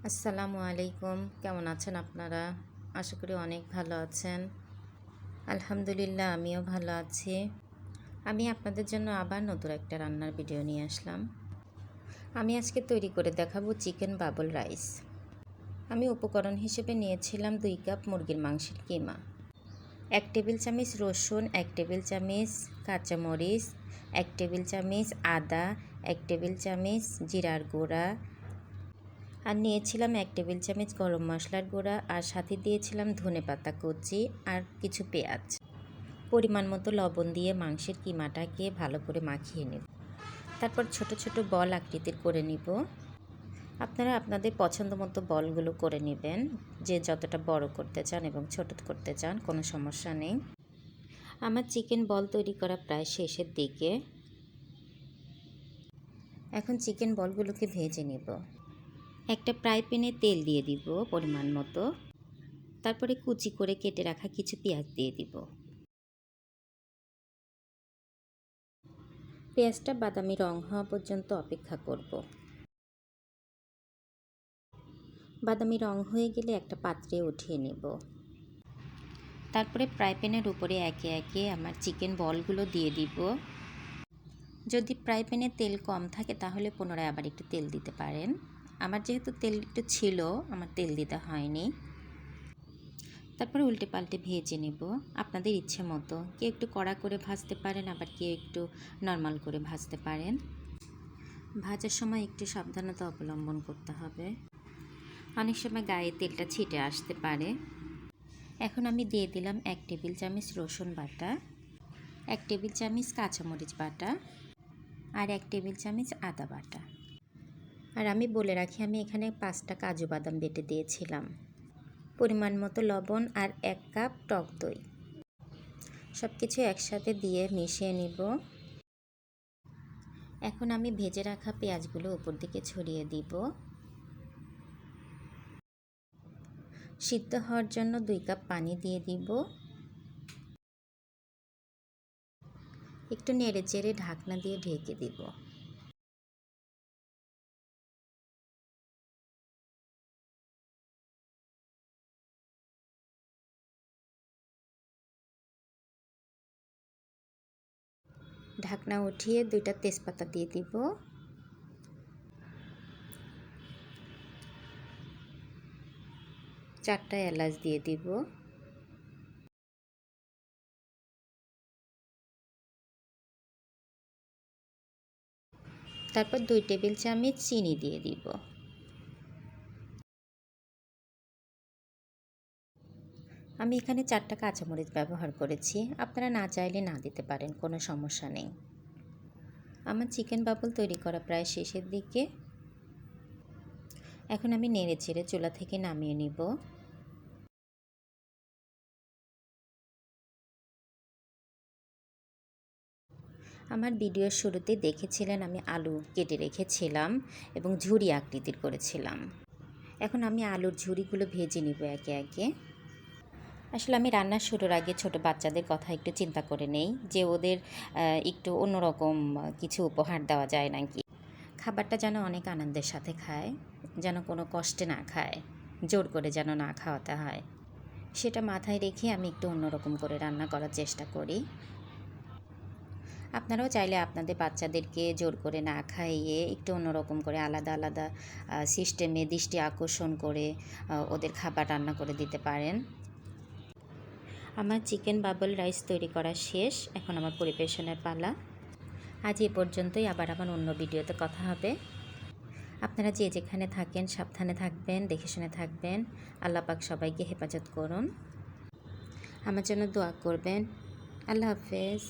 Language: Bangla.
আসসালামু আলাইকুম। কেমন আছেন আপনারা? আশা করি অনেক ভালো আছেন। আলহামদুলিল্লাহ আমিও ভালো আছি। আমি আপনাদের জন্য আবার নতুন একটা রান্নার ভিডিও নিয়ে আসলাম। আমি আজকে তৈরি করে দেখাবো চিকেন বাবল রাইস। আমি উপকরণ হিসেবে নিয়েছিলাম 2 কাপ মুরগির মাংসের কিমা, 1 টেবিল চামচ রসুন, 1 টেবিল চামচ কাঁচামরিচ, 1 টেবিল চামচ আদা, 1 টেবিল চামচ জিরার গুঁড়া, আর নিয়েছিলাম 1 টেবিল চামচ গরম মশলার গুঁড়া, আর সাথে দিয়েছিলাম ধনেপাতা কুচি আর কিছু পেঁয়াজ। পরিমাণ মতো লবণ দিয়ে মাংসের কিমাটাকে ভালো করে মাখিয়ে নেব। তারপর ছোট ছোট বল আকৃতির করে নিব। আপনারা আপনাদের পছন্দ মতো বলগুলো করে নেবেন, যে যতটা বড় করতে চান এবং ছোট করতে চান কোনো সমস্যা নেই। আমার চিকেন বল তৈরি করা প্রায় শেষের দিকে। এখন চিকেন বলগুলোকে ভেজে নেব। একটা ফ্রাই প্যানে তেল দিয়ে দিব পরিমাণ মতো। তারপরে কুচি করে কেটে রাখা কিছু পেঁয়াজ দিয়ে দিব। পেঁয়াজটা বাদামি রং হওয়া পর্যন্ত অপেক্ষা করব। বাদামি রং হয়ে গেলে একটা পাত্রে উঠিয়ে নেব। তারপরে ফ্রাই প্যানের উপরে একে একে আমার চিকেন বলগুলো দিয়ে দিব। যদি ফ্রাই প্যানে তেল কম থাকে তাহলে পুনরায় আবার একটু তেল দিতে পারেন। আমার যেহেতু তেল একটু ছিল, আমার তেল দিতে হয়নি। তারপরে উল্টে পাল্টে ভেজে নেব আপনাদের ইচ্ছে মতো। কেউ একটু কড়া করে ভাজতে পারেন, আবার কেউ একটু নর্মাল করে ভাজতে পারেন। ভাজার সময় একটু সাবধানতা অবলম্বন করতে হবে, অনেক সময় গায়ে তেলটা ছিটে আসতে পারে। এখন আমি দিয়ে দিলাম 1 টেবিল চামচ রসুন বাটা, 1 টেবিল চামচ কাঁচামরিচ বাটা, আর 1 টেবিল চামচ আদা বাটা। আর আমি বলে রাখি, আমি এখানে 5টা কাজু বাদাম বেটে দিয়েছিলাম। পরিমাণ মতো লবণ আর 1 কাপ টক দই। সব কিছু একসাথে দিয়ে মিশিয়ে নিব। এখন আমি ভেজে রাখা পেঁয়াজগুলো উপর দিকে ছড়িয়ে দিব। সিদ্ধ হওয়ার জন্য 2 কাপ পানি দিয়ে দিব। একটু নেড়ে চেড়ে ঢাকনা দিয়ে ঢেকে দিব। ঢাকনা উঠিয়ে 2টা তেজপাতা দিয়ে দিব। চারটা এলাচ দিয়ে দিব। তারপর 2 টেবিল চামচ চিনি দিয়ে দিব। আমি এখানে 4টা কাঁচামরিচ ব্যবহার করেছি, আপনারা না চাইলে না দিতে পারেন, কোনো সমস্যা নেই। আমার চিকেন বাবল তৈরি করা প্রায় শেষের দিকে। এখন আমি নেড়ে চেড়ে চুলা থেকে নামিয়ে নিব। আমার ভিডিওর শুরুতে দেখেছিলেন আমি আলু কেটে রেখেছিলাম এবং ঝুরি আকৃতির করেছিলাম। এখন আমি আলুর ঝুরিগুলো ভেজে নিব একে একে। আসলে আমি রান্না শুরুর আগে ছোট বাচ্চাদের কথা একটু চিন্তা করে নেই, যে ওদের একটু অন্যরকম কিছু উপহার দেওয়া যায় নাকি। খাবারটা যেন অনেক আনন্দের সাথে খায়, যেন কোনো কষ্টে না খায়, জোর করে যেন না খাওয়াতে হয়, সেটা মাথায় রেখে আমি একটু অন্যরকম করে রান্না করার চেষ্টা করি। আপনারাও চাইলে আপনাদের বাচ্চাদেরকে জোর করে না খাইয়ে একটু অন্যরকম করে আলাদা আলাদা সিস্টেমে দৃষ্টি আকর্ষণ করে ওদের খাবার রান্না করে দিতে পারেন। আমার চিকেন বাবল রাইস তৈরি করা শেষ। এখন আমার পরিবেশনের পালা। আজ এ পর্যন্তই, আবার আমার অন্য ভিডিওতে কথা হবে। আপনারা যে যেখানে থাকেন সাবধানে থাকবেন, দেখে শুনে থাকবেন। আল্লাহ পাক সবাইকে হেফাজত করুন। আমার জন্য দোয়া করবেন। আল্লাহ হাফেজ।